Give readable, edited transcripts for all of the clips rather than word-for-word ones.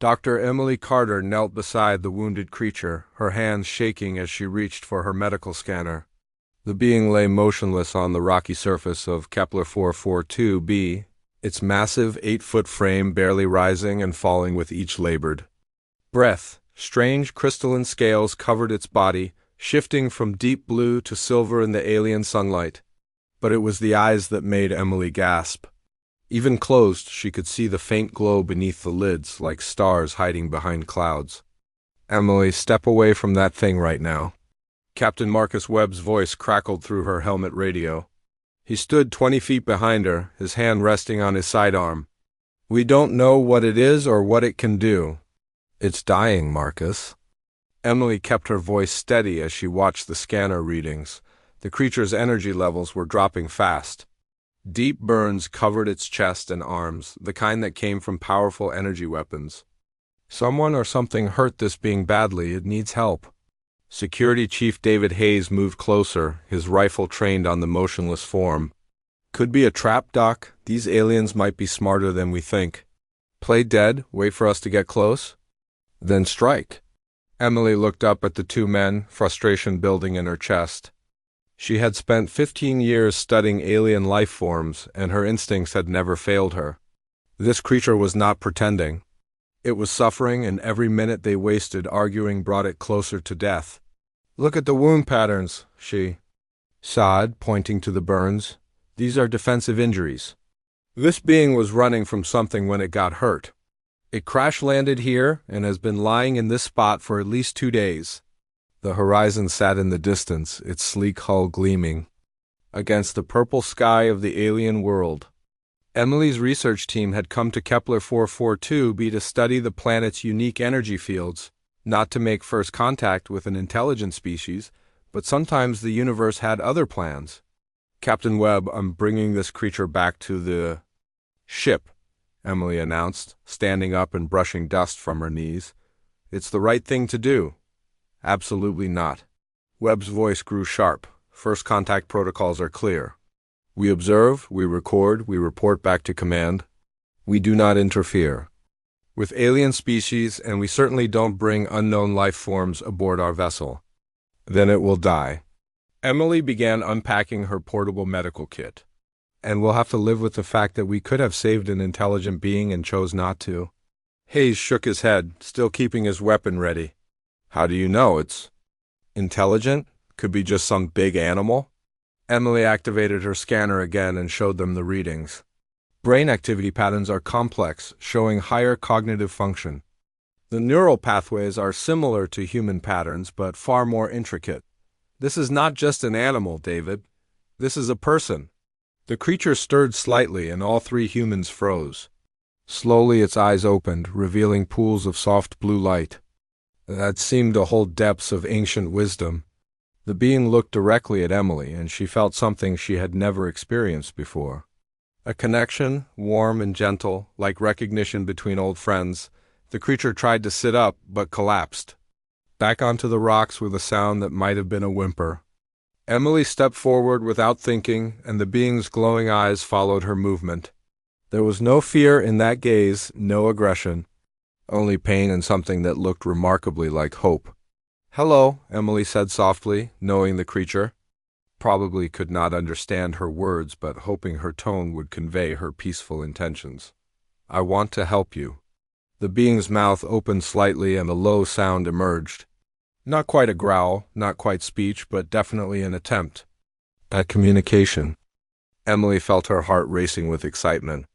Dr. Emily Carter knelt beside the wounded creature, her hands shaking as she reached for her medical scanner. The being lay motionless on the rocky surface of Kepler 442b, its massive 8-foot frame barely rising and falling with each labored breath. Strange crystalline scales covered its body, shifting from deep blue to silver in the alien sunlight. But it was the eyes that made Emily gasp. Even closed, she could see the faint glow beneath the lids, like stars hiding behind clouds. "Emily, step away from that thing right now." Captain Marcus Webb's voice crackled through her helmet radio. He stood 20 feet behind her, his hand resting on his sidearm. "We don't know what it is or what it can do." "It's dying, Marcus." Emily kept her voice steady as she watched the scanner readings. The creature's energy levels were dropping fast. Deep burns covered its chest and arms, the kind that came from powerful energy weapons. Someone or something hurt this being badly. It needs help. Security Chief David Hayes moved closer, his rifle trained on the motionless form. "Could be a trap, Doc. These aliens might be smarter than we think." "Play dead, wait for us to get close?" "Then strike." Emily looked up at the two men, frustration building in her chest. She had spent 15 years studying alien life forms, and her instincts had never failed her. This creature was not pretending. It was suffering, and every minute they wasted arguing brought it closer to death. "Look at the wound patterns," she sighed, pointing to the burns. "These are defensive injuries. This being was running from something when it got hurt. It crash-landed here and has been lying in this spot for at least 2 days." The horizon sat in the distance, its sleek hull gleaming against the purple sky of the alien world. Emily's research team had come to Kepler 442b to study the planet's unique energy fields, not to make first contact with an intelligent species, but sometimes the universe had other plans. "Captain Webb, I'm bringing this creature back to the ship," Emily announced, standing up and brushing dust from her knees. "It's the right thing to do." "Absolutely not." Webb's voice grew sharp. "First contact protocols are clear. We observe, we record, we report back to command. We do not interfere with alien species, and we certainly don't bring unknown life forms aboard our vessel. Then it will die." Emily began unpacking her portable medical kit. "And we'll have to live with the fact that we could have saved an intelligent being and chose not to." Hayes shook his head, still keeping his weapon ready. "How do you know it's intelligent? Could be just some big animal." Emily activated her scanner again and showed them the readings. Brain activity patterns are complex, showing higher cognitive function. The neural pathways are similar to human patterns, but far more intricate. "This is not just an animal, David. This is a person." The creature stirred slightly, and all three humans froze. Slowly its eyes opened, revealing pools of soft blue light that seemed to hold depths of ancient wisdom. The being looked directly at Emily, and she felt something she had never experienced before. A connection, warm and gentle, like recognition between old friends. The creature tried to sit up, but collapsed back onto the rocks with a sound that might have been a whimper. Emily stepped forward without thinking, and the being's glowing eyes followed her movement. There was no fear in that gaze, no aggression. Only pain and something that looked remarkably like hope. "Hello," Emily said softly, knowing the creature. Probably could not understand her words, but hoping her tone would convey her peaceful intentions. "I want to help you." The being's mouth opened slightly and a low sound emerged. Not quite a growl, not quite speech, but definitely an attempt at communication. Emily felt her heart racing with excitement.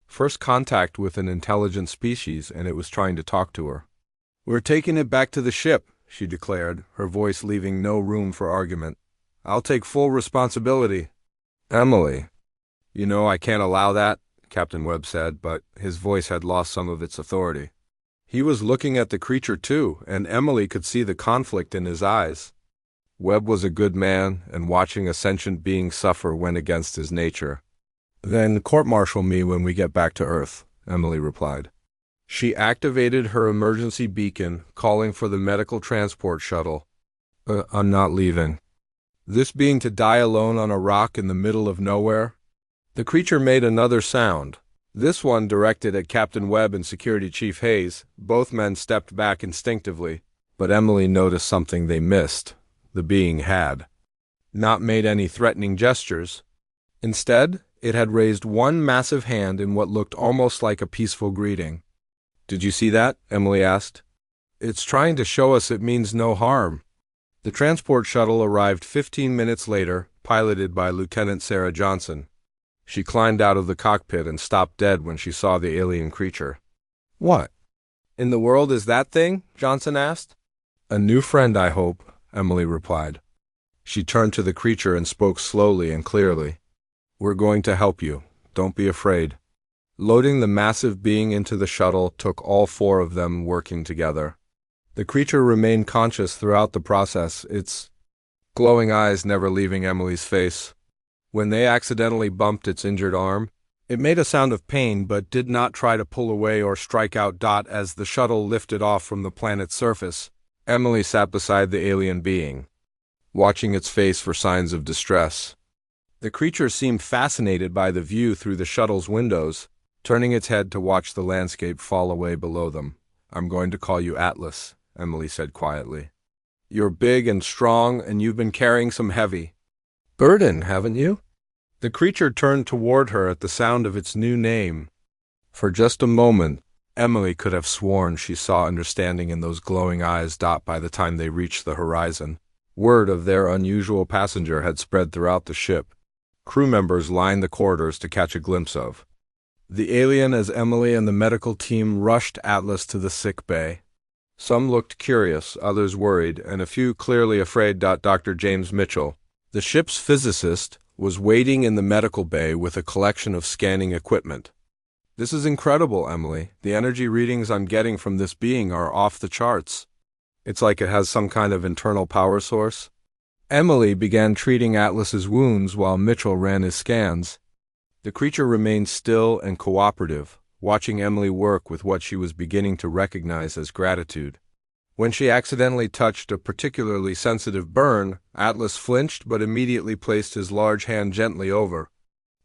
First contact with an intelligent species, and it was trying to talk to her. "We're taking it back to the ship," she declared, her voice leaving no room for argument. "I'll take full responsibility." "Emily." "You know I can't allow that," Captain Webb said, but his voice had lost some of its authority. He was looking at the creature too, and Emily could see the conflict in his eyes. Webb was a good man, and watching a sentient being suffer went against his nature. "Then court-martial me when we get back to Earth," Emily replied. She activated her emergency beacon, calling for the medical transport shuttle. I'm not leaving." This being to die alone on a rock in the middle of nowhere? The creature made another sound. This one directed at Captain Webb and Security Chief Hayes. Both men stepped back instinctively, but Emily noticed something they missed. The being had not made any threatening gestures. Instead, it had raised one massive hand in what looked almost like a peaceful greeting. "Did you see that?" Emily asked. "It's trying to show us it means no harm." The transport shuttle arrived 15 minutes later, piloted by Lieutenant Sarah Johnson. She climbed out of the cockpit and stopped dead when she saw the alien creature. "What in the world is that thing?" Johnson asked. "A new friend, I hope," Emily replied. She turned to the creature and spoke slowly and clearly. "We're going to help you. Don't be afraid." Loading the massive being into the shuttle took all four of them working together. The creature remained conscious throughout the process, its glowing eyes never leaving Emily's face. When they accidentally bumped its injured arm, it made a sound of pain but did not try to pull away or strike out. As the shuttle lifted off from the planet's surface, Emily sat beside the alien being, watching its face for signs of distress. The creature seemed fascinated by the view through the shuttle's windows, turning its head to watch the landscape fall away below them. "I'm going to call you Atlas," Emily said quietly. "You're big and strong, and you've been carrying some heavy burden, haven't you?" The creature turned toward her at the sound of its new name. For just a moment, Emily could have sworn she saw understanding in those glowing eyes. By the time they reached the horizon, word of their unusual passenger had spread throughout the ship. Crew members lined the corridors to catch a glimpse of the alien as Emily and the medical team rushed Atlas to the sick bay. Some looked curious, others worried, and a few clearly afraid. Dr. James Mitchell, the ship's physicist, was waiting in the medical bay with a collection of scanning equipment. "This is incredible, Emily. The energy readings I'm getting from this being are off the charts. It's like it has some kind of internal power source." Emily began treating Atlas's wounds while Mitchell ran his scans. The creature remained still and cooperative, watching Emily work with what she was beginning to recognize as gratitude. When she accidentally touched a particularly sensitive burn, Atlas flinched but immediately placed his large hand gently over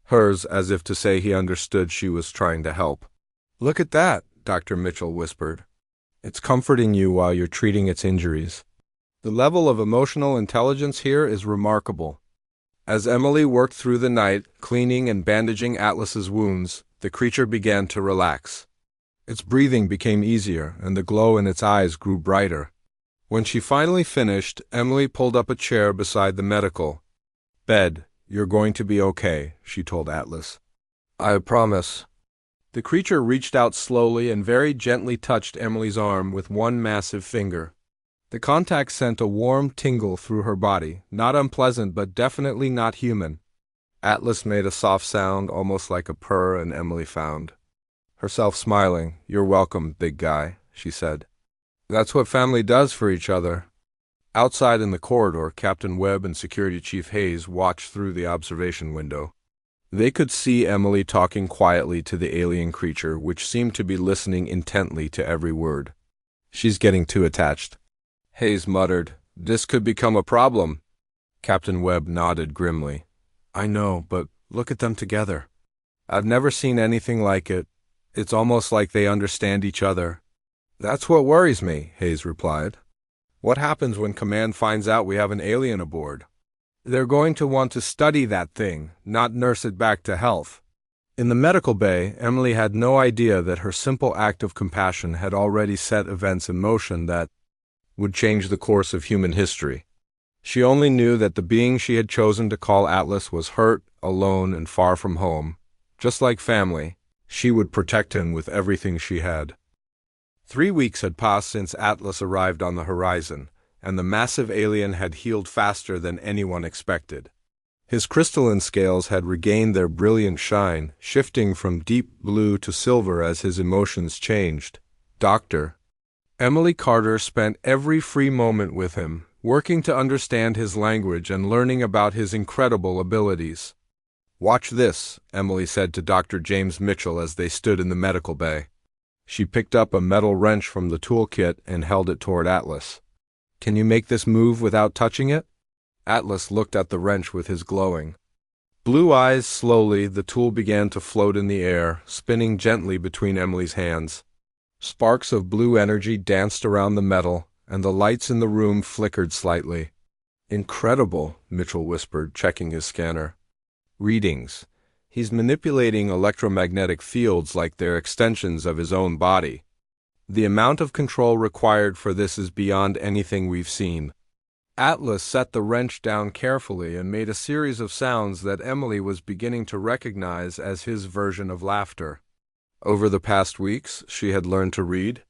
hers, as if to say he understood she was trying to help. "Look at that," Dr. Mitchell whispered. "It's comforting you while you're treating its injuries." The level of emotional intelligence here is remarkable. As Emily worked through the night, cleaning and bandaging Atlas's wounds, the creature began to relax. Its breathing became easier, and the glow in its eyes grew brighter. When she finally finished, Emily pulled up a chair beside the medical bed. "You're going to be okay," she told Atlas. "I promise." The creature reached out slowly and very gently touched Emily's arm with one massive finger. The contact sent a warm tingle through her body, not unpleasant but definitely not human. Atlas made a soft sound, almost like a purr, and Emily found herself smiling. "You're welcome, big guy," she said. "That's what family does for each other." Outside in the corridor, Captain Webb and Security Chief Hayes watched through the observation window. They could see Emily talking quietly to the alien creature, which seemed to be listening intently to every word. "She's getting too attached," Hayes muttered. "This could become a problem." Captain Webb nodded grimly. "I know, but look at them together. I've never seen anything like it. It's almost like they understand each other." "That's what worries me," Hayes replied. "What happens when Command finds out we have an alien aboard? They're going to want to study that thing, not nurse it back to health." In the medical bay, Emily had no idea that her simple act of compassion had already set events in motion that would change the course of human history. She only knew that the being she had chosen to call Atlas was hurt, alone, and far from home. Just like family, she would protect him with everything she had. 3 weeks had passed since Atlas arrived on the horizon, and the massive alien had healed faster than anyone expected. His crystalline scales had regained their brilliant shine, shifting from deep blue to silver as his emotions changed. Dr. Emily Carter spent every free moment with him, working to understand his language and learning about his incredible abilities. "Watch this," Emily said to Dr. James Mitchell as they stood in the medical bay. She picked up a metal wrench from the toolkit and held it toward Atlas. "Can you make this move without touching it?" Atlas looked at the wrench with his glowing Blue eyes slowly, the tool began to float in the air, spinning gently between Emily's hands. Sparks of blue energy danced around the metal, and the lights in the room flickered slightly. Incredible, Mitchell whispered, checking his scanner. Readings. He's manipulating electromagnetic fields like they're extensions of his own body. The amount of control required for this is beyond anything we've seen. Atlas set the wrench down carefully and made a series of sounds that Emily was beginning to recognize as his version of laughter. Over the past weeks, she had learned to read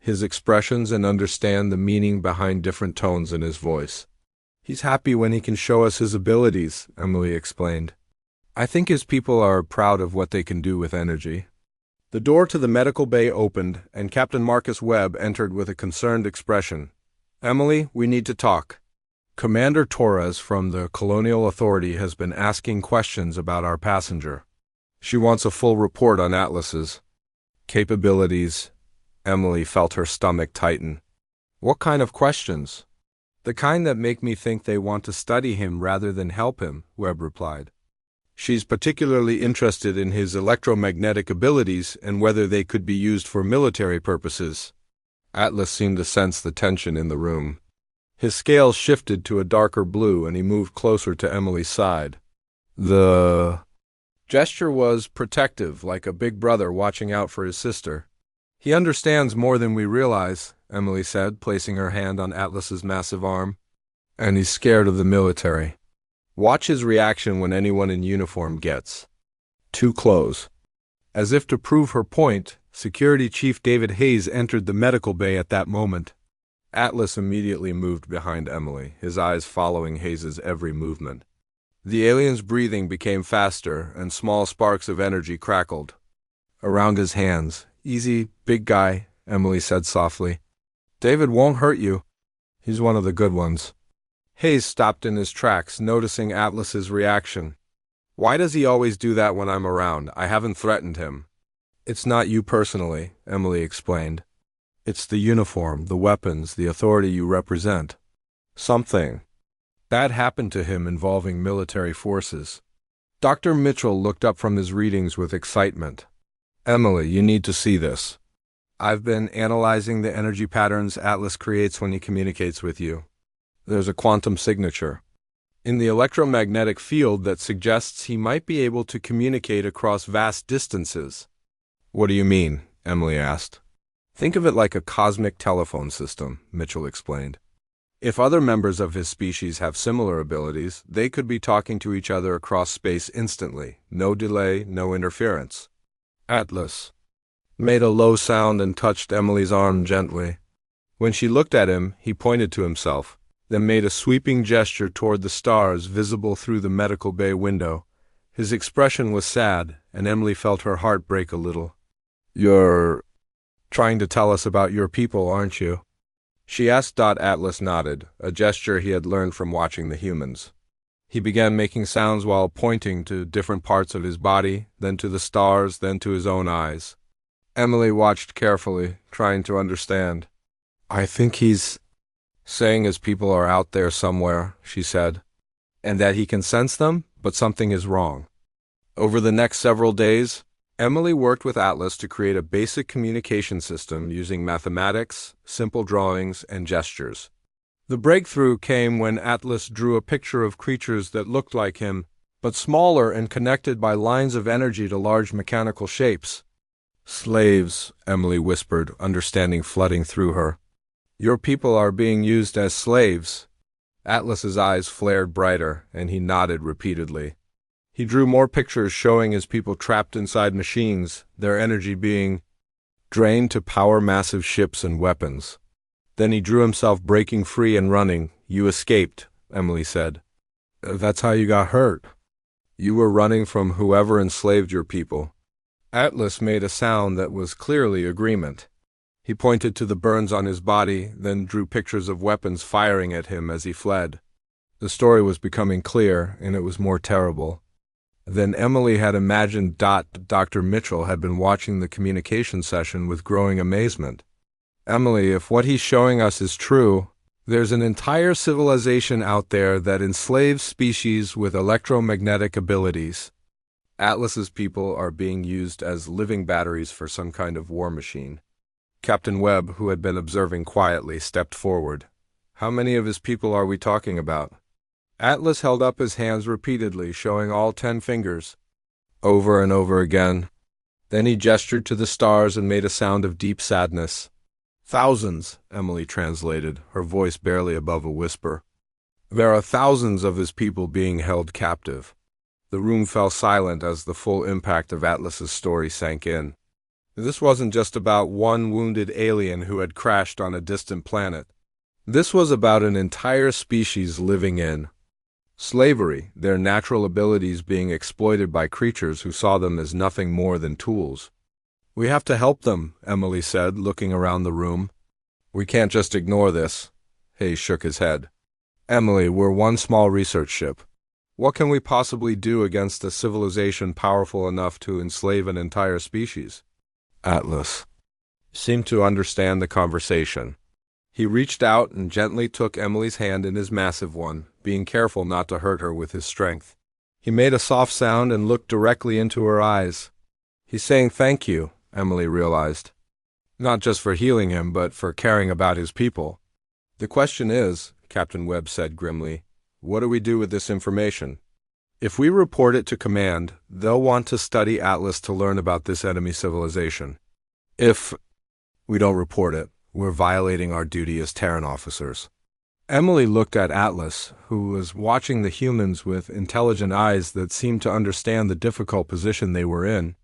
his expressions and understand the meaning behind different tones in his voice. He's happy when he can show us his abilities, Emily explained. I think his people are proud of what they can do with energy. The door to the medical bay opened, and Captain Marcus Webb entered with a concerned expression. Emily, we need to talk. Commander Torres from the Colonial Authority has been asking questions about our passenger. She wants a full report on Atlas's capabilities. Emily felt her stomach tighten. What kind of questions? The kind that make me think they want to study him rather than help him, Webb replied. She's particularly interested in his electromagnetic abilities and whether they could be used for military purposes. Atlas seemed to sense the tension in the room. His scales shifted to a darker blue and he moved closer to Emily's side. The gesture was protective, like a big brother watching out for his sister. He understands more than we realize, Emily said, placing her hand on Atlas's massive arm. And he's scared of the military. Watch his reaction when anyone in uniform gets too close. As if to prove her point, Security Chief David Hayes entered the medical bay at that moment. Atlas immediately moved behind Emily, his eyes following Hayes's every movement. The alien's breathing became faster, and small sparks of energy crackled around his hands. Easy, big guy, Emily said softly. David won't hurt you. He's one of the good ones. Hayes stopped in his tracks, noticing Atlas's reaction. Why does he always do that when I'm around? I haven't threatened him. It's not you personally, Emily explained. It's the uniform, the weapons, the authority you represent. Something bad happened to him involving military forces. Dr. Mitchell looked up from his readings with excitement. Emily, you need to see this. I've been analyzing the energy patterns Atlas creates when he communicates with you. There's a quantum signature in the electromagnetic field that suggests he might be able to communicate across vast distances. What do you mean? Emily asked. Think of it like a cosmic telephone system, Mitchell explained. If other members of his species have similar abilities, they could be talking to each other across space instantly. No delay, no interference. Atlas made a low sound and touched Emily's arm gently. When she looked at him, he pointed to himself, then made a sweeping gesture toward the stars visible through the medical bay window. His expression was sad, and Emily felt her heart break a little. You're trying to tell us about your people, aren't you? She asked. Atlas nodded, a gesture he had learned from watching the humans. He began making sounds while pointing to different parts of his body, then to the stars, then to his own eyes. Emily watched carefully, trying to understand. I think he's saying his people are out there somewhere, she said, and that he can sense them, but something is wrong. Over the next several days, Emily worked with Atlas to create a basic communication system using mathematics, simple drawings, and gestures. The breakthrough came when Atlas drew a picture of creatures that looked like him, but smaller and connected by lines of energy to large mechanical shapes. Slaves, Emily whispered, understanding flooding through her. Your people are being used as slaves. Atlas's eyes flared brighter, and he nodded repeatedly. He drew more pictures showing his people trapped inside machines, their energy being drained to power massive ships and weapons. Then he drew himself breaking free and running. You escaped, Emily said. That's how you got hurt. You were running from whoever enslaved your people. Atlas made a sound that was clearly agreement. He pointed to the burns on his body, then drew pictures of weapons firing at him as he fled. The story was becoming clear, and it was more terrible than Emily had imagined. Dr. Mitchell had been watching the communication session with growing amazement. Emily, if what he's showing us is true, There's an entire civilization out there that enslaves species with electromagnetic abilities. Atlas's people are being used as living batteries for some kind of war machine. Captain Webb, who had been observing quietly, stepped forward. How many of his people are we talking about? Atlas held up his hands repeatedly, showing all 10 fingers, over and over again. Then he gestured to the stars and made a sound of deep sadness. Thousands, Emily translated, her voice barely above a whisper. There are thousands of his people being held captive. The room fell silent as the full impact of Atlas's story sank in. This wasn't just about one wounded alien who had crashed on a distant planet. This was about an entire species living in slavery, their natural abilities being exploited by creatures who saw them as nothing more than tools. We have to help them, Emily said, looking around the room. We can't just ignore this. Hayes shook his head. Emily, we're one small research ship. What can we possibly do against a civilization powerful enough to enslave an entire species? Atlas seemed to understand the conversation. He reached out and gently took Emily's hand in his massive one, being careful not to hurt her with his strength. He made a soft sound and looked directly into her eyes. He's saying thank you, Emily realized. Not just for healing him, but for caring about his people. The question is, Captain Webb said grimly, what do we do with this information? If we report it to command, they'll want to study Atlas to learn about this enemy civilization. If we don't report it, we're violating our duty as Terran officers. Emily looked at Atlas, who was watching the humans with intelligent eyes that seemed to understand the difficult position they were in.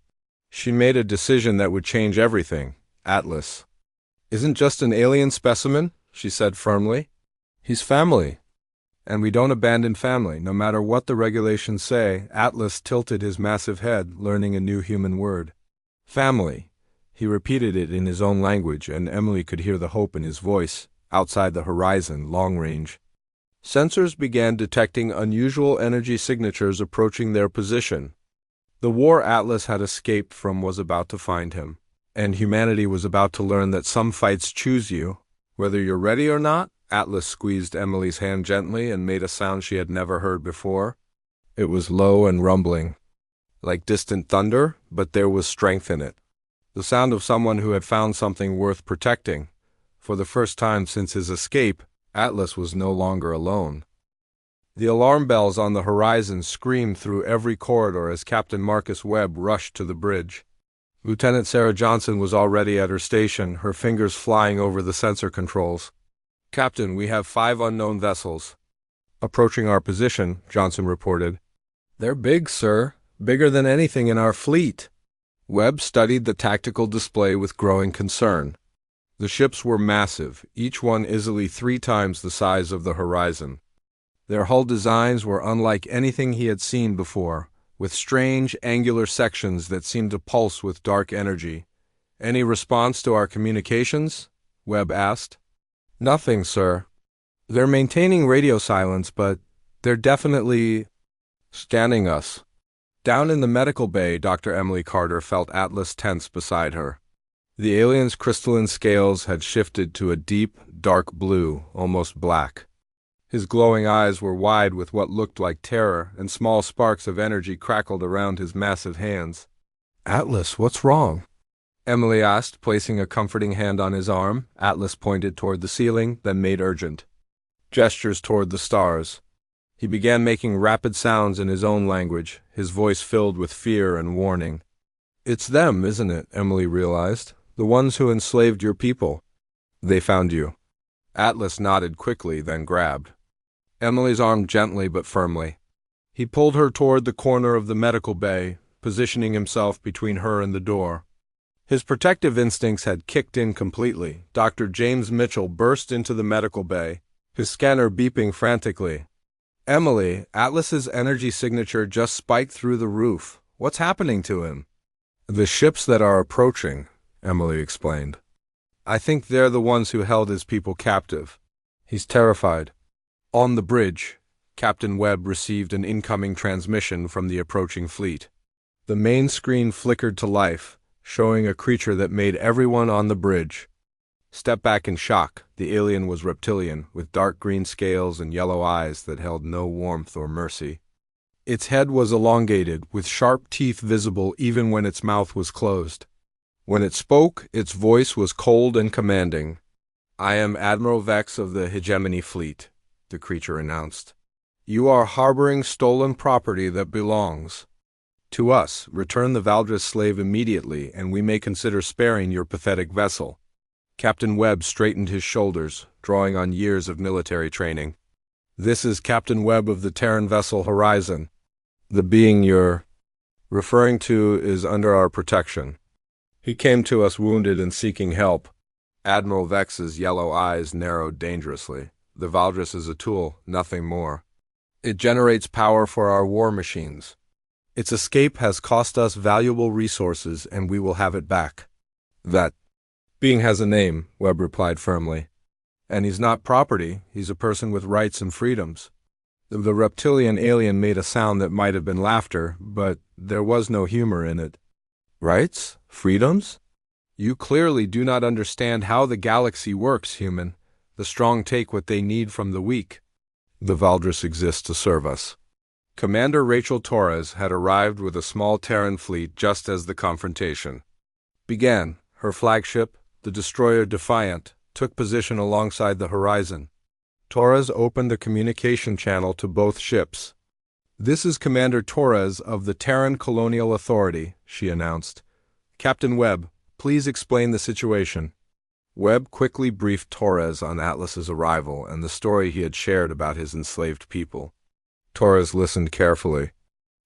She made a decision that would change everything. Atlas isn't just an alien specimen, she said firmly. He's family. And we don't abandon family, no matter what the regulations say. Atlas tilted his massive head, learning a new human word. Family. He repeated it in his own language, and Emily could hear the hope in his voice. Outside the horizon, long range, sensors began detecting unusual energy signatures approaching their position. The war Atlas had escaped from was about to find him, and humanity was about to learn that some fights choose you, whether you're ready or not. Atlas squeezed Emily's hand gently and made a sound she had never heard before. It was low and rumbling, like distant thunder, but there was strength in it. The sound of someone who had found something worth protecting. For the first time since his escape, Atlas was no longer alone. The alarm bells on the horizon screamed through every corridor as Captain Marcus Webb rushed to the bridge. Lieutenant Sarah Johnson was already at her station, her fingers flying over the sensor controls. Captain, we have 5 unknown vessels approaching our position, Johnson reported. They're big, sir. Bigger than anything in our fleet. Webb studied the tactical display with growing concern. The ships were massive, each one easily 3 times the size of the horizon. Their hull designs were unlike anything he had seen before, with strange, angular sections that seemed to pulse with dark energy. Any response to our communications? Webb asked. Nothing, sir. They're maintaining radio silence, but they're definitely scanning us. Down in the medical bay, Dr. Emily Carter felt Atlas tense beside her. The alien's crystalline scales had shifted to a deep, dark blue, almost black. His glowing eyes were wide with what looked like terror, and small sparks of energy crackled around his massive hands. Atlas, what's wrong? Emily asked, placing a comforting hand on his arm. Atlas pointed toward the ceiling, then made urgent gestures toward the stars. He began making rapid sounds in his own language, his voice filled with fear and warning. It's them, isn't it? Emily realized. The ones who enslaved your people. They found you. Atlas nodded quickly, then grabbed Emily's arm gently but firmly. He pulled her toward the corner of the medical bay, positioning himself between her and the door. His protective instincts had kicked in completely. Dr. James Mitchell burst into the medical bay, his scanner beeping frantically. Emily, Atlas's energy signature just spiked through the roof. What's happening to him? The ships that are approaching, Emily explained. I think they're the ones who held his people captive. He's terrified. On the bridge, Captain Webb received an incoming transmission from the approaching fleet. The main screen flickered to life, showing a creature that made everyone on the bridge stepped back in shock. The alien was reptilian, with dark green scales and yellow eyes that held no warmth or mercy. Its head was elongated, with sharp teeth visible even when its mouth was closed. When it spoke, its voice was cold and commanding. "I am Admiral Vex of the Hegemony Fleet," the creature announced. "You are harboring stolen property that belongs to us. Return the Valdris slave immediately, and we may consider sparing your pathetic vessel." Captain Webb straightened his shoulders, drawing on years of military training. "This is Captain Webb of the Terran vessel Horizon. The being you're referring to is under our protection. He came to us wounded and seeking help." Admiral Vex's yellow eyes narrowed dangerously. "The Valdris is a tool, nothing more. It generates power for our war machines. Its escape has cost us valuable resources, and we will have it back." "That being has a name," Webb replied firmly. "And he's not property, he's a person with rights and freedoms." The reptilian alien made a sound that might have been laughter, but there was no humor in it. "Rights? Freedoms? You clearly do not understand how the galaxy works, human. The strong take what they need from the weak. The Valdris exists to serve us." Commander Rachel Torres had arrived with a small Terran fleet just as the confrontation began. Her flagship, the destroyer Defiant, took position alongside the Horizon. Torres opened the communication channel to both ships. "This is Commander Torres of the Terran Colonial Authority," she announced. "Captain Webb, please explain the situation." Webb quickly briefed Torres on Atlas's arrival and the story he had shared about his enslaved people. Torres listened carefully,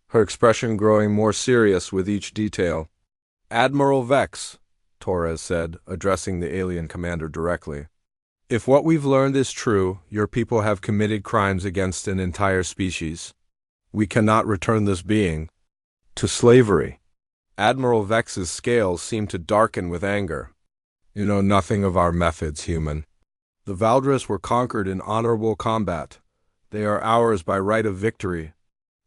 her expression growing more serious with each detail. "Admiral Vex," Torres said, addressing the alien commander directly. "If what we've learned is true, your people have committed crimes against an entire species. We cannot return this being to slavery." Admiral Vex's scales seemed to darken with anger. "You know nothing of our methods, human. The Valdris were conquered in honorable combat. They are ours by right of victory."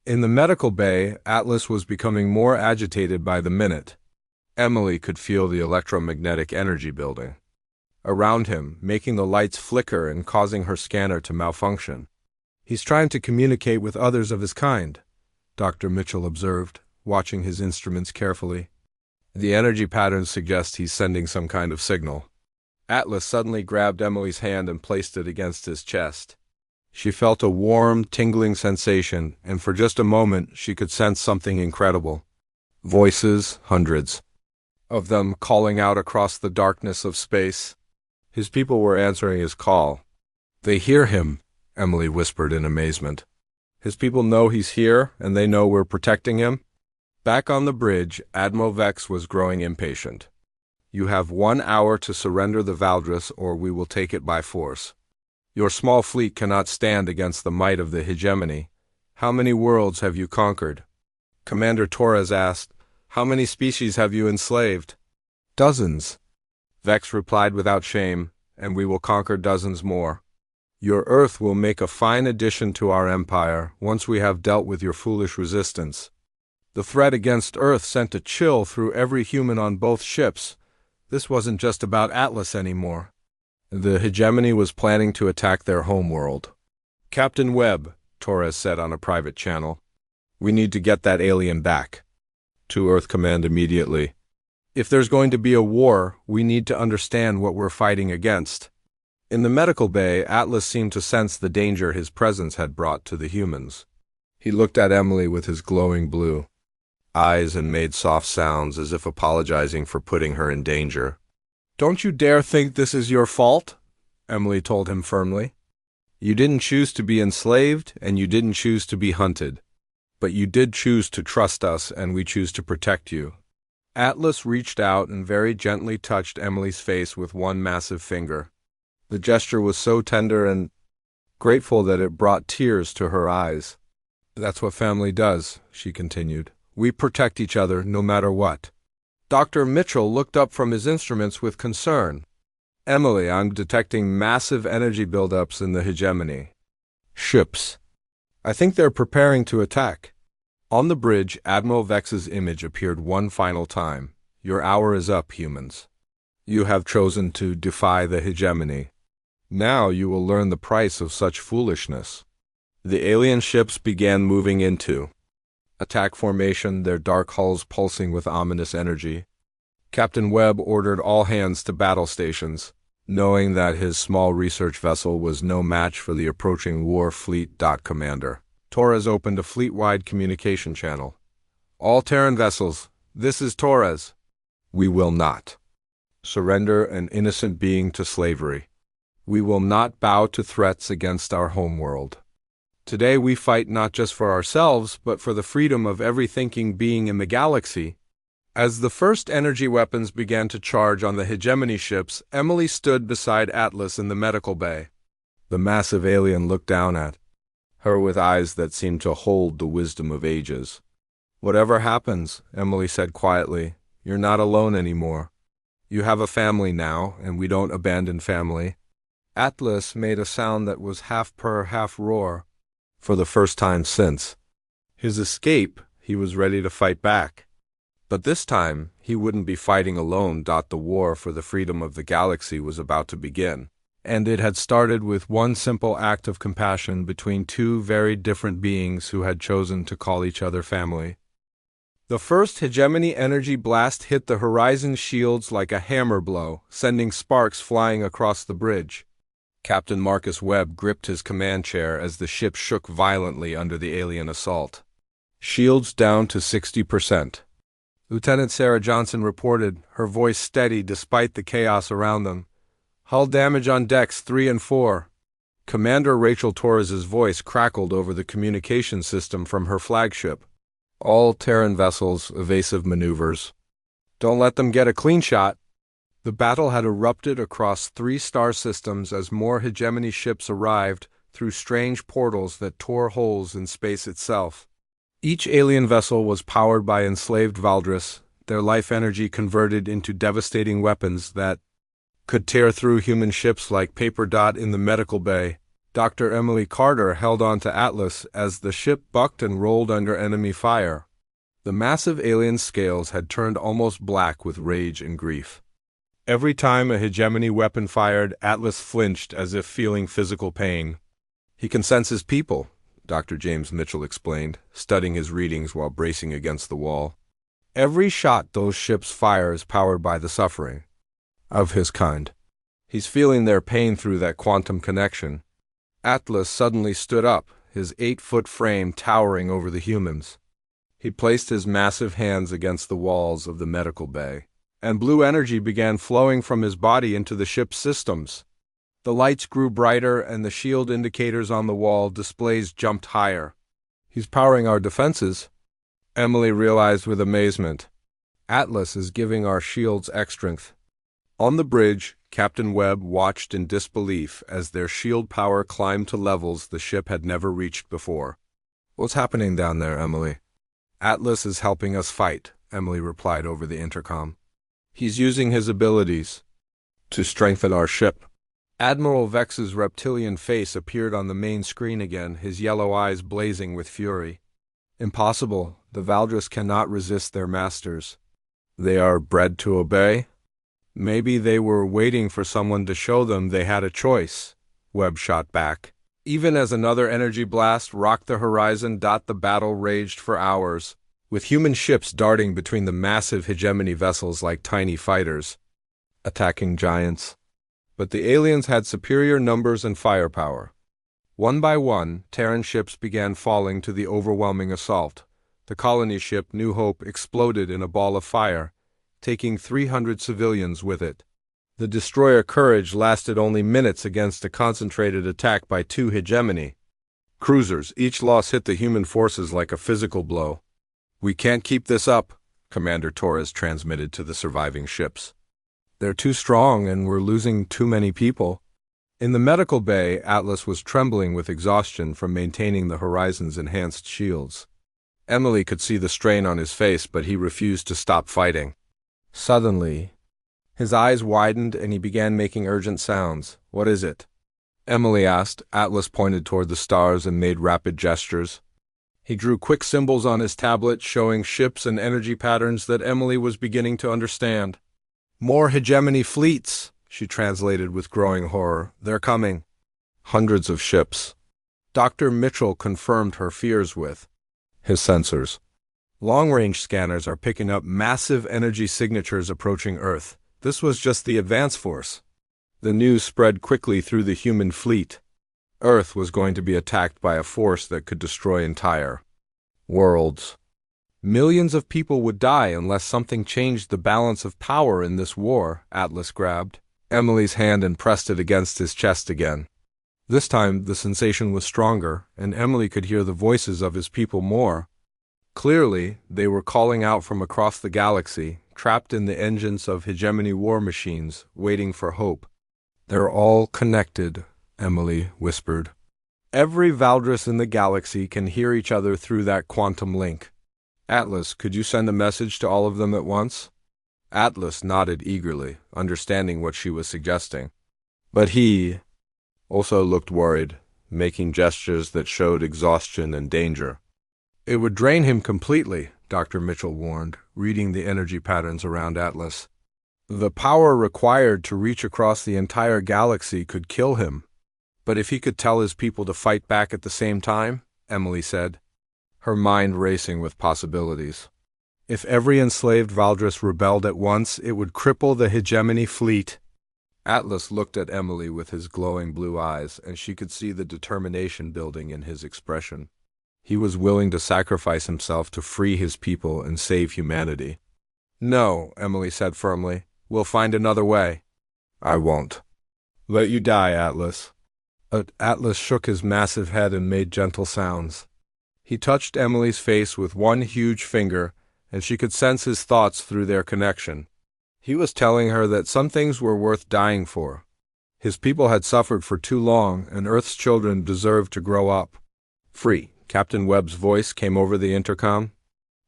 In the medical bay, Atlas was becoming more agitated by the minute. Emily could feel the electromagnetic energy building around him, making the lights flicker and causing her scanner to malfunction. "He's trying to communicate with others of his kind," Dr. Mitchell observed, watching his instruments carefully. "The energy patterns suggest he's sending some kind of signal." Atlas suddenly grabbed Emily's hand and placed it against his chest. She felt a warm, tingling sensation, and for just a moment she could sense something incredible. Voices, hundreds of them, calling out across the darkness of space. His people were answering his call. "They hear him," Emily whispered in amazement. "His people know he's here, and they know we're protecting him?" Back on the bridge, Admiral Vex was growing impatient. "You have 1 hour to surrender the Valdris, or we will take it by force. Your small fleet cannot stand against the might of the hegemony. How many worlds have you conquered?" Commander Torres asked. "How many species have you enslaved?" "Dozens," Vex replied without shame, "and we will conquer dozens more. Your Earth will make a fine addition to our empire once we have dealt with your foolish resistance." The threat against Earth sent a chill through every human on both ships. This wasn't just about Atlas anymore. The hegemony was planning to attack their homeworld. "Captain Webb," Torres said on a private channel, "we need to get that alien back to Earth Command immediately. If there's going to be a war, we need to understand what we're fighting against." In the medical bay, Atlas seemed to sense the danger his presence had brought to the humans. He looked at Emily with his glowing blue eyes and made soft sounds as if apologizing for putting her in danger. "Don't you dare think this is your fault," Emily told him firmly. "You didn't choose to be enslaved, and you didn't choose to be hunted. But you did choose to trust us, and we choose to protect you." Atlas reached out and very gently touched Emily's face with one massive finger. The gesture was so tender and grateful that it brought tears to her eyes. "That's what family does," she continued. "We protect each other no matter what." Dr. Mitchell looked up from his instruments with concern. "Emily, I'm detecting massive energy buildups in the hegemony ships. I think they're preparing to attack." On the bridge, Admiral Vex's image appeared one final time. "Your hour is up, humans. You have chosen to defy the hegemony. Now you will learn the price of such foolishness. The alien ships began moving into attack formation, their dark hulls pulsing with ominous energy. Captain Webb ordered all hands to battle stations, knowing that his small research vessel was no match for the approaching war fleet. Commander Torres opened a fleet-wide communication channel. All Terran vessels, this is Torres. We will not surrender an innocent being to slavery. We will not bow to threats against our homeworld. Today we fight not just for ourselves, but for the freedom of every thinking being in the galaxy. As the first energy weapons began to charge on the hegemony ships, Emily stood beside Atlas in the medical bay. The massive alien looked down at her with eyes that seemed to hold the wisdom of ages. Whatever happens, Emily said quietly, you're not alone anymore. You have a family now, and we don't abandon family. Atlas made a sound that was half purr, half roar. For the first time since his escape, he was ready to fight back. But this time, he wouldn't be fighting alone. The war for the freedom of the galaxy was about to begin, and it had started with one simple act of compassion between two very different beings who had chosen to call each other family. The first hegemony energy blast hit the horizon shields like a hammer blow, sending sparks flying across the bridge. Captain Marcus Webb gripped his command chair as the ship shook violently under the alien assault. Shields down to 60%. Lieutenant Sarah Johnson reported, her voice steady despite the chaos around them. Hull damage on decks 3 and 4. Commander Rachel Torres's voice crackled over the communication system from her flagship. All Terran vessels, evasive maneuvers. Don't let them get a clean shot. The battle had erupted across 3 star systems as more hegemony ships arrived through strange portals that tore holes in space itself. Each alien vessel was powered by enslaved Valdris, their life energy converted into devastating weapons that could tear through human ships like paper. In the medical bay, Dr. Emily Carter held on to Atlas as the ship bucked and rolled under enemy fire. The massive alien scales had turned almost black with rage and grief. Every time a hegemony weapon fired, Atlas flinched as if feeling physical pain. He can sense his people, Dr. James Mitchell explained, studying his readings while bracing against the wall. Every shot those ships fire is powered by the suffering of his kind. He's feeling their pain through that quantum connection. Atlas suddenly stood up, his 8-foot frame towering over the humans. He placed his massive hands against the walls of the medical bay, and blue energy began flowing from his body into the ship's systems. The lights grew brighter, and the shield indicators on the wall displays jumped higher. He's powering our defenses, Emily realized with amazement. Atlas is giving our shields strength. On the bridge, Captain Webb watched in disbelief as their shield power climbed to levels the ship had never reached before. What's happening down there, Emily? Atlas is helping us fight, Emily replied over the intercom. He's using his abilities to strengthen our ship. Admiral Vex's reptilian face appeared on the main screen again, his yellow eyes blazing with fury. Impossible. The Valdris cannot resist their masters. They are bred to obey? Maybe they were waiting for someone to show them they had a choice, Webb shot back. Even as another energy blast rocked the horizon, the battle raged for hours, with human ships darting between the massive hegemony vessels like tiny fighters, attacking giants. But the aliens had superior numbers and firepower. One by one, Terran ships began falling to the overwhelming assault. The colony ship New Hope exploded in a ball of fire, taking 300 civilians with it. The destroyer Courage lasted only minutes against a concentrated attack by 2 hegemony cruisers. Each loss hit the human forces like a physical blow. We can't keep this up, Commander Torres transmitted to the surviving ships. They're too strong and we're losing too many people. In the medical bay, Atlas was trembling with exhaustion from maintaining the Horizon's enhanced shields. Emily could see the strain on his face, but he refused to stop fighting. Suddenly, his eyes widened and he began making urgent sounds. What is it? Emily asked. Atlas pointed toward the stars and made rapid gestures. He drew quick symbols on his tablet, showing ships and energy patterns that Emily was beginning to understand. More hegemony fleets, she translated with growing horror. They're coming. Hundreds of ships. Dr. Mitchell confirmed her fears with his sensors. Long-range scanners are picking up massive energy signatures approaching Earth. This was just the advance force. The news spread quickly through the human fleet. Earth was going to be attacked by a force that could destroy entire worlds. Millions of people would die unless something changed the balance of power in this war. Atlas grabbed Emily's hand and pressed it against his chest again. This time the sensation was stronger, and Emily could hear the voices of his people more clearly. They were calling out from across the galaxy, trapped in the engines of hegemony war machines, waiting for hope. They're all connected, Emily whispered. Every Valdris in the galaxy can hear each other through that quantum link. Atlas, could you send a message to all of them at once? Atlas nodded eagerly, understanding what she was suggesting. But he also looked worried, making gestures that showed exhaustion and danger. It would drain him completely, Dr. Mitchell warned, reading the energy patterns around Atlas. The power required to reach across the entire galaxy could kill him. But if he could tell his people to fight back at the same time, Emily said, her mind racing with possibilities. If every enslaved Valdris rebelled at once, it would cripple the hegemony fleet. Atlas looked at Emily with his glowing blue eyes, and she could see the determination building in his expression. He was willing to sacrifice himself to free his people and save humanity. No, Emily said firmly. We'll find another way. I won't let you die, Atlas. Atlas shook his massive head and made gentle sounds. He touched Emily's face with one huge finger, and she could sense his thoughts through their connection. He was telling her that some things were worth dying for. His people had suffered for too long, and Earth's children deserved to grow up free. Captain Webb's voice came over the intercom.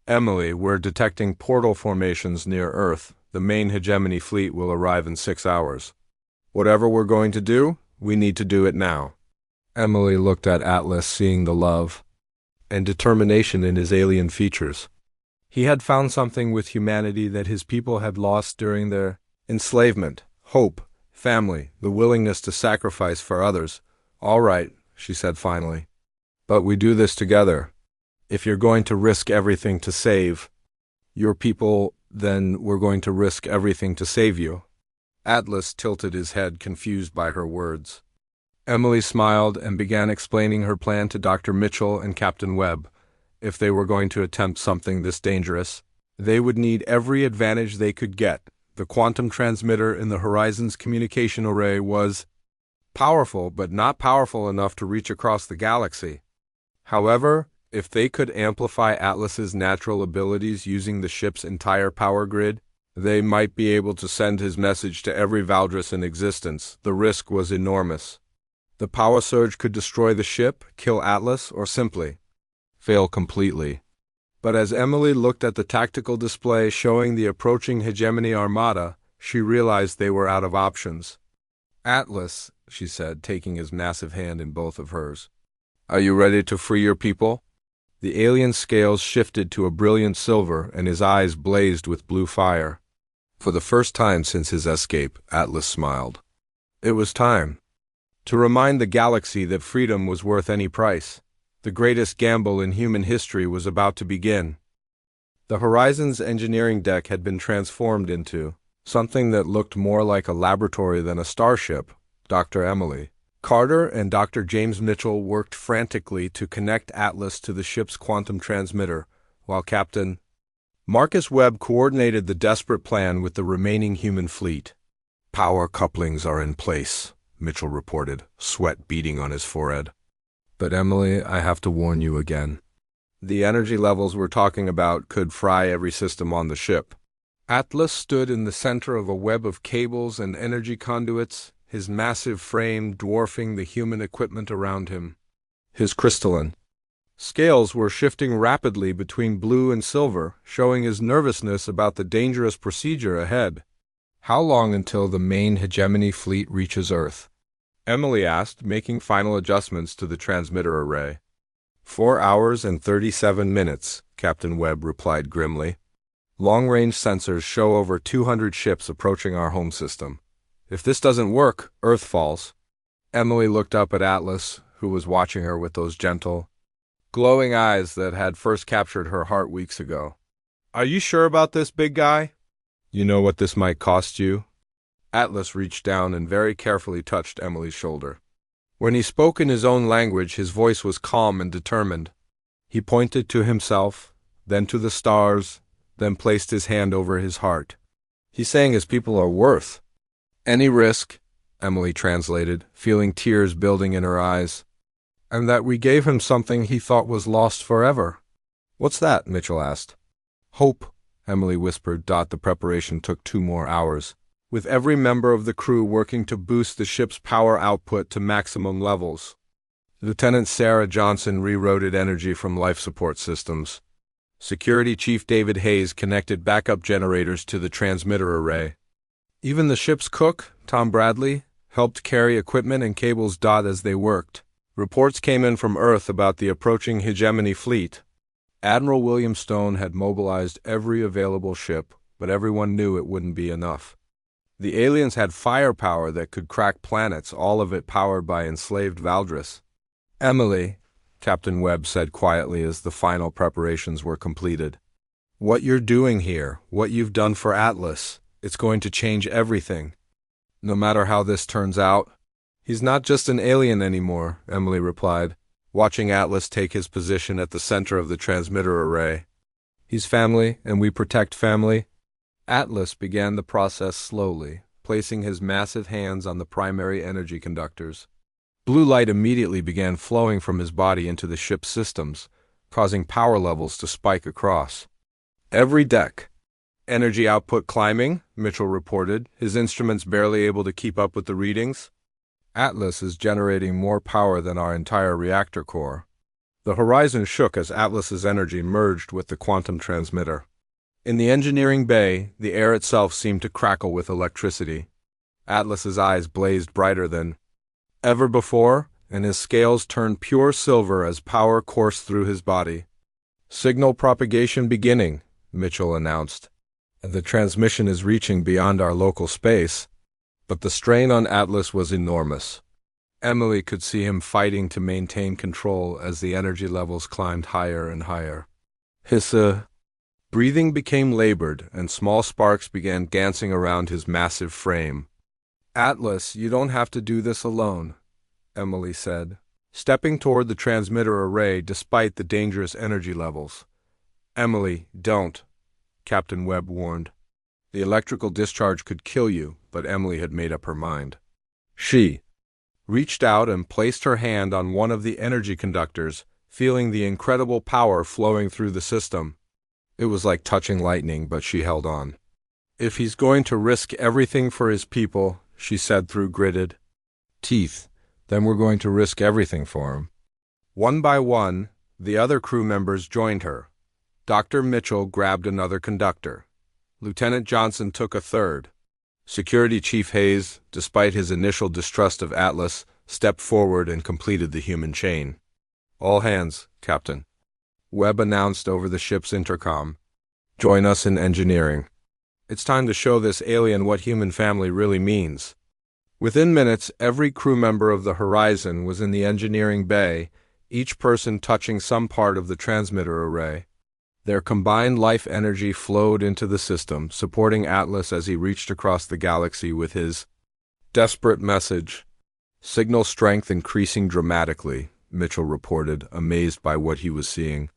Emily, we're detecting portal formations near Earth. The main hegemony fleet will arrive in 6 hours. Whatever we're going to do, we need to do it now. Emily looked at Atlas, seeing the love and determination in his alien features. He had found something with humanity that his people had lost during their enslavement: hope, family, the willingness to sacrifice for others. All right, she said finally. But we do this together. If you're going to risk everything to save your people, then we're going to risk everything to save you. Atlas tilted his head, confused by her words. Emily smiled and began explaining her plan to Dr. Mitchell and Captain Webb. If they were going to attempt something this dangerous, they would need every advantage they could get. The quantum transmitter in the Horizon's communication array was powerful, but not powerful enough to reach across the galaxy. However, if they could amplify Atlas's natural abilities using the ship's entire power grid, they might be able to send his message to every Valdris in existence. The risk was enormous. The power surge could destroy the ship, kill Atlas, or simply fail completely. But as Emily looked at the tactical display showing the approaching hegemony armada, she realized they were out of options. Atlas, she said, taking his massive hand in both of hers. Are you ready to free your people? The alien's scales shifted to a brilliant silver, and his eyes blazed with blue fire. For the first time since his escape, Atlas smiled. It was time to remind the galaxy that freedom was worth any price. The greatest gamble in human history was about to begin. The Horizon's engineering deck had been transformed into something that looked more like a laboratory than a starship. Dr. Emily Carter and Dr. James Mitchell worked frantically to connect Atlas to the ship's quantum transmitter, while Captain Marcus Webb coordinated the desperate plan with the remaining human fleet. Power couplings are in place, Mitchell reported, sweat beading on his forehead. But Emily, I have to warn you again. The energy levels we're talking about could fry every system on the ship. Atlas stood in the center of a web of cables and energy conduits, his massive frame dwarfing the human equipment around him. His crystalline scales were shifting rapidly between blue and silver, showing his nervousness about the dangerous procedure ahead. How long until the main hegemony fleet reaches Earth? Emily asked, making final adjustments to the transmitter array. 4 hours and 37 minutes, Captain Webb replied grimly. Long-range sensors show over 200 ships approaching our home system. If this doesn't work, Earth falls. Emily looked up at Atlas, who was watching her with those gentle, glowing eyes that had first captured her heart weeks ago. Are you sure about this, big guy? You know what this might cost you? Atlas reached down and very carefully touched Emily's shoulder. When he spoke in his own language, his voice was calm and determined. He pointed to himself, then to the stars, then placed his hand over his heart. He's saying his people are worth any risk, Emily translated, feeling tears building in her eyes, and that we gave him something he thought was lost forever. What's that? Mitchell asked. Hope, Emily whispered. The preparation took 2 more hours, with every member of the crew working to boost the ship's power output to maximum levels. Lieutenant Sarah Johnson rerouted energy from life support systems. Security Chief David Hayes connected backup generators to the transmitter array. Even the ship's cook, Tom Bradley, helped carry equipment and cables. As they worked, reports came in from Earth about the approaching hegemony fleet. Admiral William Stone had mobilized every available ship, but everyone knew it wouldn't be enough. The aliens had firepower that could crack planets, all of it powered by enslaved Valdris. Emily, Captain Webb said quietly as the final preparations were completed. What you're doing here, what you've done for Atlas, it's going to change everything. No matter how this turns out. He's not just an alien anymore, Emily replied, watching Atlas take his position at the center of the transmitter array. He's family, and we protect family. Atlas began the process slowly, placing his massive hands on the primary energy conductors. Blue light immediately began flowing from his body into the ship's systems, causing power levels to spike across every deck. Energy output climbing, Mitchell reported, his instruments barely able to keep up with the readings. Atlas is generating more power than our entire reactor core. The horizon shook as Atlas's energy merged with the quantum transmitter. In the engineering bay, the air itself seemed to crackle with electricity. Atlas's eyes blazed brighter than ever before, and his scales turned pure silver as power coursed through his body. Signal propagation beginning, Mitchell announced. The transmission is reaching beyond our local space. But the strain on Atlas was enormous. Emily could see him fighting to maintain control as the energy levels climbed higher and higher. His breathing became labored, and small sparks began dancing around his massive frame. Atlas, you don't have to do this alone, Emily said, stepping toward the transmitter array despite the dangerous energy levels. Emily, don't, Captain Webb warned. The electrical discharge could kill you, but Emily had made up her mind. She reached out and placed her hand on one of the energy conductors, feeling the incredible power flowing through the system. It was like touching lightning, but she held on. If he's going to risk everything for his people, she said through gritted teeth, then we're going to risk everything for him. One by one, the other crew members joined her. Dr. Mitchell grabbed another conductor. Lieutenant Johnson took a third. Security Chief Hayes, despite his initial distrust of Atlas, stepped forward and completed the human chain. All hands, Captain, Webb announced over the ship's intercom. Join us in engineering. It's time to show this alien what human family really means. Within minutes, every crew member of the Horizon was in the engineering bay, each person touching some part of the transmitter array. Their combined life energy flowed into the system, supporting Atlas as he reached across the galaxy with his desperate message. Signal strength increasing dramatically, Mitchell reported, amazed by what he was seeing.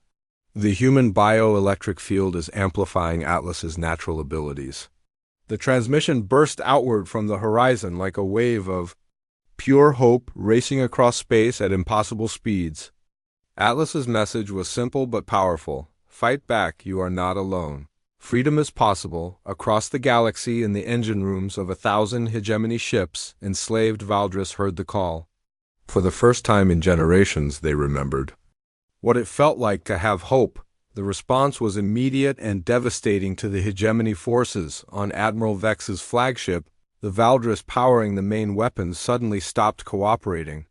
The human bioelectric field is amplifying Atlas's natural abilities. The transmission burst outward from the horizon like a wave of pure hope racing across space at impossible speeds. Atlas's message was simple but powerful. Fight back, you are not alone. Freedom is possible. Across the galaxy in the engine rooms of 1,000 hegemony ships, enslaved Valdris heard the call. For the first time in generations, they remembered what it felt like to have hope. The response was immediate and devastating to the hegemony forces. On Admiral Vex's flagship, the Valdris powering the main weapons suddenly stopped cooperating.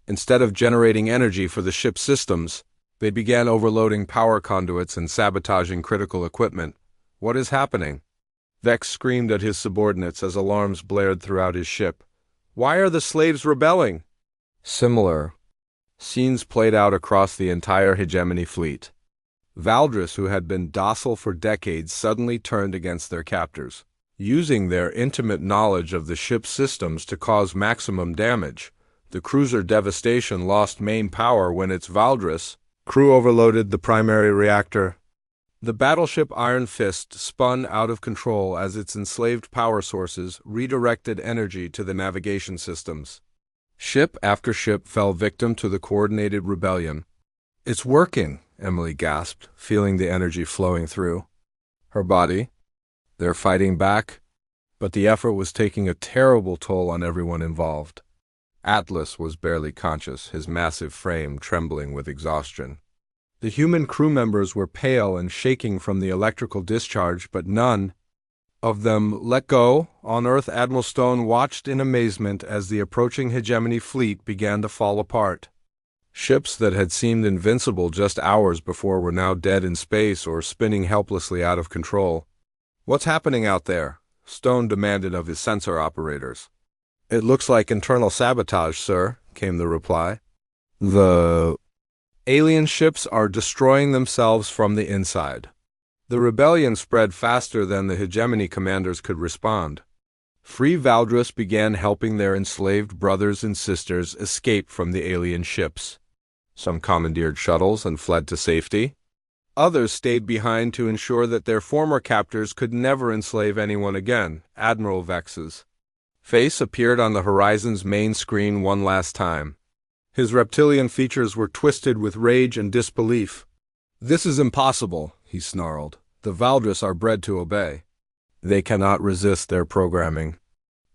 Instead of generating energy for the ship's systems, they began overloading power conduits and sabotaging critical equipment. What is happening? Vex screamed at his subordinates as alarms blared throughout his ship. Why are the slaves rebelling? Similar scenes played out across the entire hegemony fleet. Valdris, who had been docile for decades, suddenly turned against their captors, using their intimate knowledge of the ship's systems to cause maximum damage. The cruiser Devastation lost main power when its Valdris crew overloaded the primary reactor. The battleship Iron Fist spun out of control as its enslaved power sources redirected energy to the navigation systems. Ship after ship fell victim to the coordinated rebellion. It's working, Emily gasped, feeling the energy flowing through her body. They're fighting back, but the effort was taking a terrible toll on everyone involved. Atlas was barely conscious, his massive frame trembling with exhaustion. The human crew members were pale and shaking from the electrical discharge, but none of them let go. On Earth, Admiral Stone watched in amazement as the approaching hegemony fleet began to fall apart. Ships that had seemed invincible just hours before were now dead in space or spinning helplessly out of control. What's happening out there? Stone demanded of his sensor operators. It looks like internal sabotage, sir, came the reply. The alien ships are destroying themselves from the inside. The rebellion spread faster than the hegemony commanders could respond. Free Valdris began helping their enslaved brothers and sisters escape from the alien ships. Some commandeered shuttles and fled to safety. Others stayed behind to ensure that their former captors could never enslave anyone again. Admiral Vex's face appeared on the horizon's main screen one last time. His reptilian features were twisted with rage and disbelief. This is impossible, he snarled. The Valdris are bred to obey. They cannot resist their programming.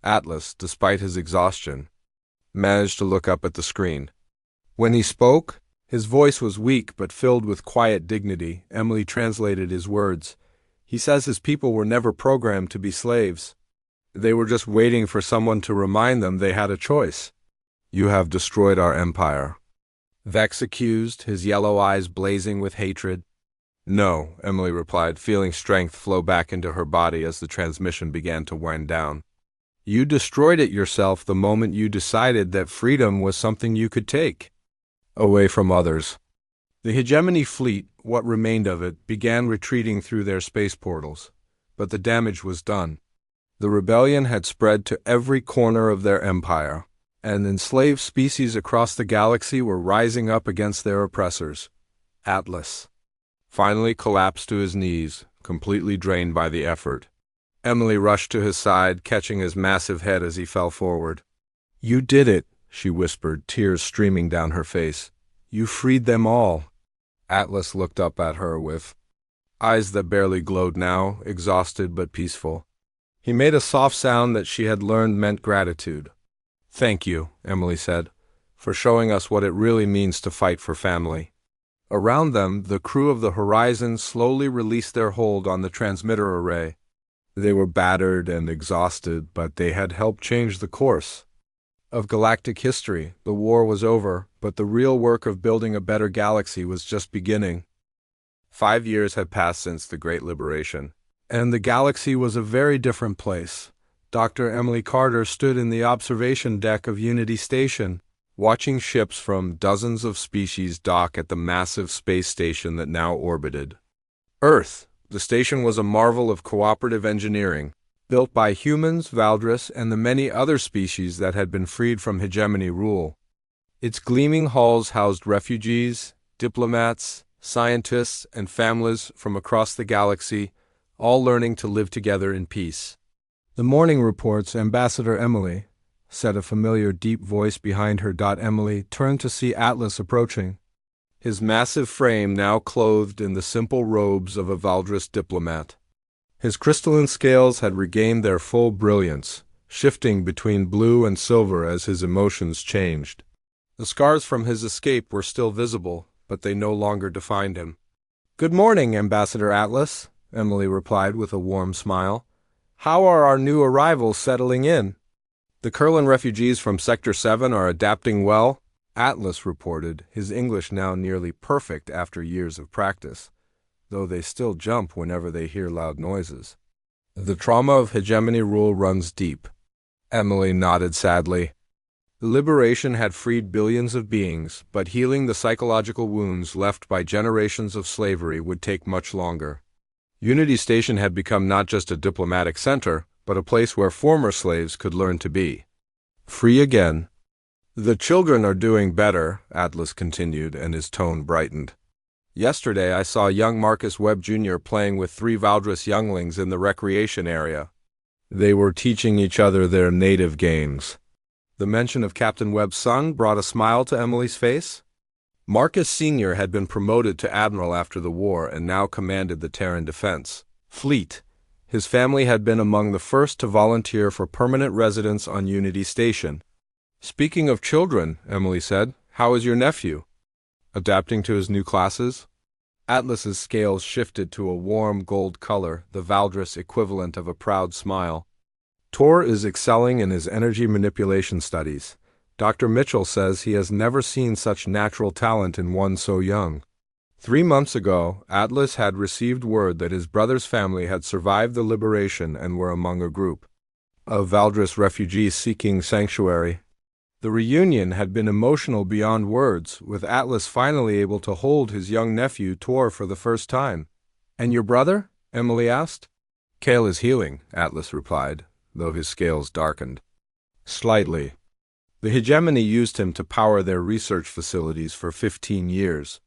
Atlas, despite his exhaustion, managed to look up at the screen. When he spoke, his voice was weak but filled with quiet dignity. Emily translated his words. He says his people were never programmed to be slaves. They were just waiting for someone to remind them they had a choice. You have destroyed our empire, Vex accused, his yellow eyes blazing with hatred. No, Emily replied, feeling strength flow back into her body as the transmission began to wind down. You destroyed it yourself the moment you decided that freedom was something you could take away from others. The hegemony fleet, what remained of it, began retreating through their space portals, but the damage was done. The rebellion had spread to every corner of their empire, and enslaved species across the galaxy were rising up against their oppressors. Atlas finally collapsed to his knees, completely drained by the effort. Emily rushed to his side, catching his massive head as he fell forward. You did it, she whispered, tears streaming down her face. You freed them all. Atlas looked up at her with eyes that barely glowed now, exhausted but peaceful. He made a soft sound that she had learned meant gratitude. Thank you, Emily said, for showing us what it really means to fight for family. Around them, the crew of the Horizon slowly released their hold on the transmitter array. They were battered and exhausted, but they had helped change the course of galactic history. The war was over, but the real work of building a better galaxy was just beginning. 5 years had passed since the Great Liberation, and the galaxy was a very different place. Dr. Emily Carter stood in the observation deck of Unity Station, watching ships from dozens of species dock at the massive space station that now orbited Earth. The station was a marvel of cooperative engineering, built by humans, Valdris, and the many other species that had been freed from hegemony rule. Its gleaming halls housed refugees, diplomats, scientists, and families from across the galaxy, all learning to live together in peace. The morning reports, Ambassador Emily, said a familiar deep voice behind her. Emily turned to see Atlas approaching, his massive frame now clothed in the simple robes of a Valdris diplomat. His crystalline scales had regained their full brilliance, shifting between blue and silver as his emotions changed. The scars from his escape were still visible, but they no longer defined him. Good morning, Ambassador Atlas, Emily replied with a warm smile. How are our new arrivals settling in? The Kurlan refugees from Sector 7 are adapting well, Atlas reported, his English now nearly perfect after years of practice. though they still jump whenever they hear loud noises. The trauma of hegemony rule runs deep. Emily nodded sadly. Liberation had freed billions of beings, but healing the psychological wounds left by generations of slavery would take much longer. Unity Station had become not just a diplomatic center, but a place where former slaves could learn to be free again. The children are doing better, Atlas continued, and his tone brightened. Yesterday I saw young Marcus Webb Jr. playing with 3 Valdris younglings in the recreation area. They were teaching each other their native games. The mention of Captain Webb's son brought a smile to Emily's face. Marcus Sr. had been promoted to admiral after the war and now commanded the Terran Defense Fleet. His family had been among the first to volunteer for permanent residence on Unity Station. "Speaking of children," Emily said, "how is your nephew? Adapting to his new classes?" Atlas's scales shifted to a warm gold color, the Valdris equivalent of a proud smile. "Tor is excelling in his energy manipulation studies. Dr. Mitchell says he has never seen such natural talent in one so young." 3 months ago, Atlas had received word that his brother's family had survived the liberation and were among a group of Valdris refugees seeking sanctuary. The reunion had been emotional beyond words, with Atlas finally able to hold his young nephew Tor for the first time. "And your brother?" Emily asked. "Kale is healing," Atlas replied, though his scales darkened slightly. The hegemony used him to power their research facilities for 15 years.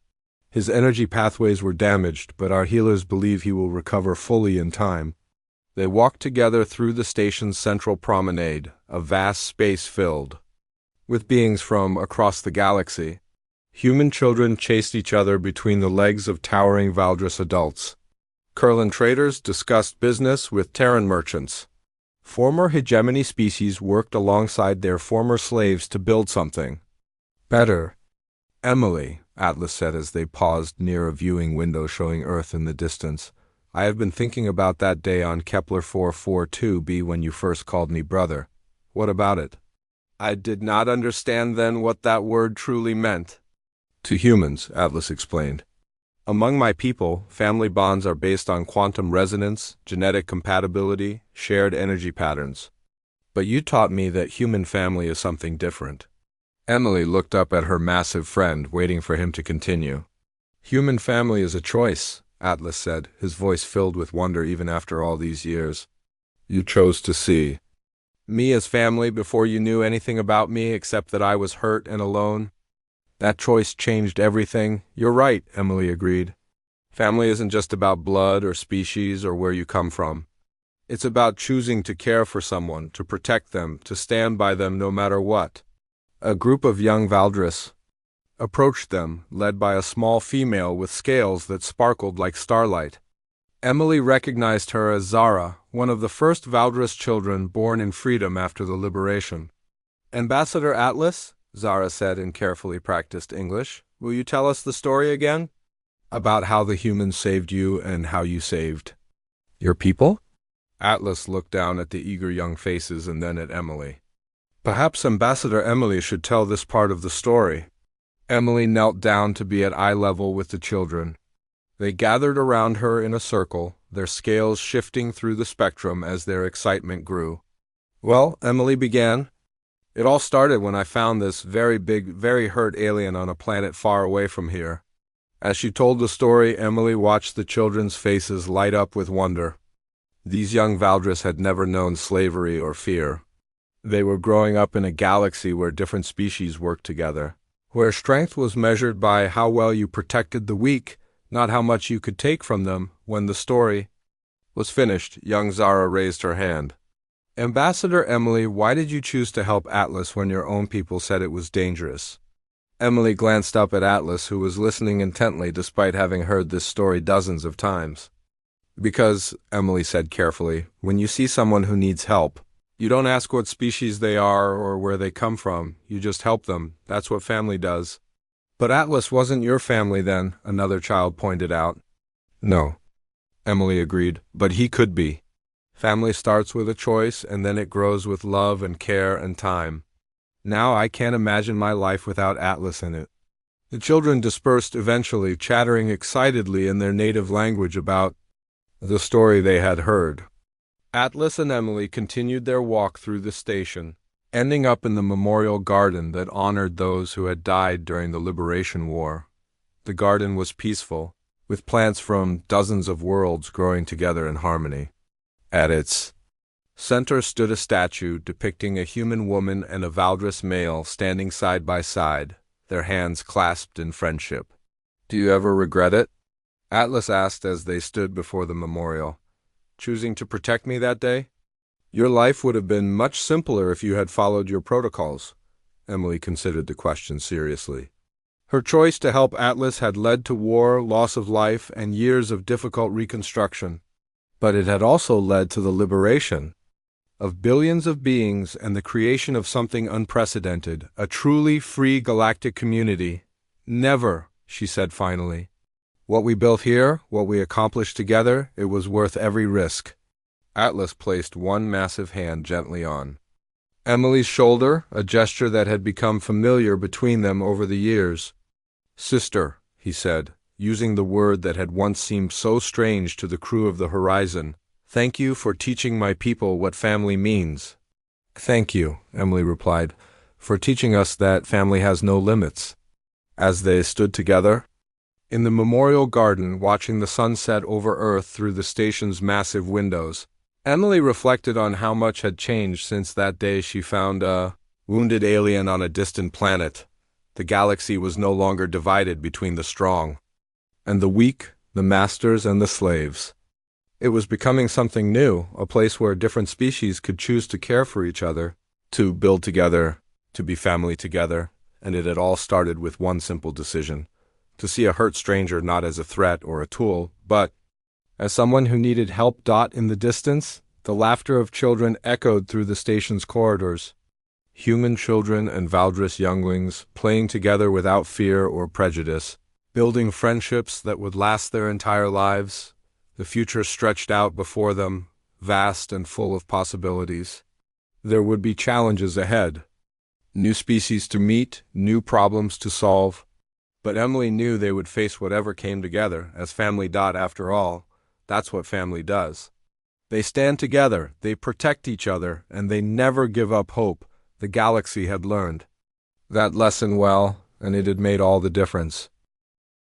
His energy pathways were damaged, but our healers believe he will recover fully in time. They walked together through the station's central promenade, a vast space filled with beings from across the galaxy. Human children chased each other between the legs of towering Valdris adults. Kurlan traders discussed business with Terran merchants. Former hegemony species worked alongside their former slaves to build something better. "Emily," Atlas said as they paused near a viewing window showing Earth in the distance, "I have been thinking about that day on Kepler 442b when you first called me brother. What about it?" "I did not understand then what that word truly meant." "To humans," Atlas explained. "Among my people, family bonds are based on quantum resonance, genetic compatibility, shared energy patterns. But you taught me that human family is something different." Emily looked up at her massive friend, waiting for him to continue. "Human family is a choice," Atlas said, his voice filled with wonder even after all these years. "You chose to see me as family before you knew anything about me except that I was hurt and alone. That choice changed everything." "You're right," Emily agreed. "Family isn't just about blood or species or where you come from. It's about choosing to care for someone, to protect them, to stand by them no matter what." A group of young Valdris approached them, led by a small female with scales that sparkled like starlight. Emily recognized her as Zara, one of the first Valdris children born in freedom after the liberation. "Ambassador Atlas," Zara said in carefully practiced English, "will you tell us the story again? About how the humans saved you and how you saved your people?" Atlas looked down at the eager young faces and then at Emily. "Perhaps Ambassador Emily should tell this part of the story." Emily knelt down to be at eye level with the children. They gathered around her in a circle, their scales shifting through the spectrum as their excitement grew. "Well," Emily began, "it all started when I found this very big, very hurt alien on a planet far away from here." As she told the story, Emily watched the children's faces light up with wonder. These young Valdris had never known slavery or fear. They were growing up in a galaxy where different species worked together, where strength was measured by how well you protected the weak, not how much you could take from them. When the story was finished, young Zara raised her hand. "Ambassador Emily, why did you choose to help Atlas when your own people said it was dangerous?" Emily glanced up at Atlas, who was listening intently despite having heard this story dozens of times. "Because," Emily said carefully, "when you see someone who needs help, you don't ask what species they are or where they come from. You just help them. That's what family does." "But Atlas wasn't your family then," another child pointed out. "No," Emily agreed, "but he could be. Family starts with a choice, and then it grows with love and care and time. Now I can't imagine my life without Atlas in it." The children dispersed eventually, chattering excitedly in their native language about the story they had heard. Atlas and Emily continued their walk through the station, ending up in the memorial garden that honored those who had died during the Liberation War. The garden was peaceful, with plants from dozens of worlds growing together in harmony. At its center stood a statue depicting a human woman and a Valdris male standing side by side, their hands clasped in friendship. "Do you ever regret it?" Atlas asked as they stood before the memorial. "Choosing to protect me that day? Your life would have been much simpler if you had followed your protocols." Emily considered the question seriously. Her choice to help Atlas had led to war, loss of life, and years of difficult reconstruction. But it had also led to the liberation of billions of beings and the creation of something unprecedented, a truly free galactic community. "Never," she said finally. "What we built here, what we accomplished together, it was worth every risk." Atlas placed one massive hand gently on Emily's shoulder, a gesture that had become familiar between them over the years. "Sister," he said, using the word that had once seemed so strange to the crew of the Horizon, "thank you for teaching my people what family means." "Thank you," Emily replied, "for teaching us that family has no limits." As they stood together in the memorial garden, watching the sunset over Earth through the station's massive windows, Emily reflected on how much had changed since that day she found a wounded alien on a distant planet. The galaxy was no longer divided between the strong and the weak, the masters and the slaves. It was becoming something new, a place where different species could choose to care for each other, to build together, to be family together, and it had all started with one simple decision: to see a hurt stranger not as a threat or a tool, but as someone who needed help. In the distance, the laughter of children echoed through the station's corridors. Human children and Valdris younglings playing together without fear or prejudice, building friendships that would last their entire lives. The future stretched out before them, vast and full of possibilities. There would be challenges ahead, new species to meet, new problems to solve. But Emily knew they would face whatever came together, as family. After all, that's what family does. They stand together, they protect each other, and they never give up hope. The galaxy had learned that lesson well, and it had made all the difference.